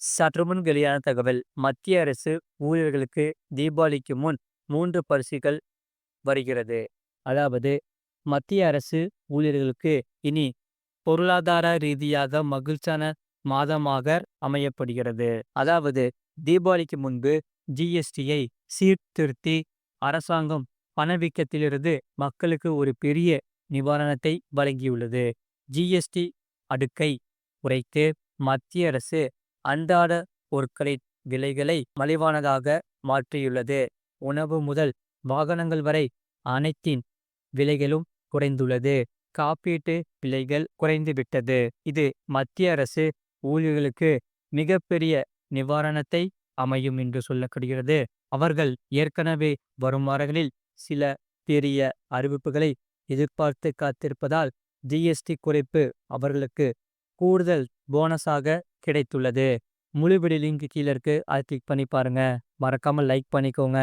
சற்று முன் வெளியான தகவல். மத்திய அரசு ஊழியர்களுக்கு தீபாவளிக்கு முன் 3 பரிசுகள் வருகிறது. அதாவது, மத்திய அரசு ஊழியர்களுக்கு இனி பொருளாதார ரீதியாக மகிழ்ச்சியான மாதமாக அமையப்படுகிறது. அதாவது, தீபாவளிக்கு முன்பு ஜிஎஸ்டியை சீர்திருத்தி அரசாங்கம் பணவீக்கத்திலிருந்து மக்களுக்கு ஒரு பெரிய நிவாரணத்தை வழங்கியுள்ளது. ஜிஎஸ்டி அடுக்கை குறைத்து மத்திய அரசு அன்றாட பொருட்களின் விலைகளை மலிவானதாக மாற்றியுள்ளது. உணவு முதல் வாகனங்கள் வரை அனைத்தின் விலைகளும் குறைந்துள்ளது. காப்பீட்டு விலைகள் குறைந்துவிட்டது. இது மத்திய அரசு ஊழியர்களுக்கு மிகப்பெரிய நிவாரணத்தை அமையும் என்று சொல்லப்படுகிறது. அவர்கள் ஏற்கனவே வரும் வாரங்களில் சில பெரிய அறிவிப்புகளை எதிர்பார்த்து காத்திருப்பதால் ஜிஎஸ்டி குறைப்பு அவர்களுக்கு கூடுதல் போனஸாக கிடைத்துள்ளது. முழு வீடியோ லிங்க் கீழே இருக்கு. அதை கிளிக் பண்ணி பாருங்க. மறக்காம லைக் பண்ணிக்கோங்க.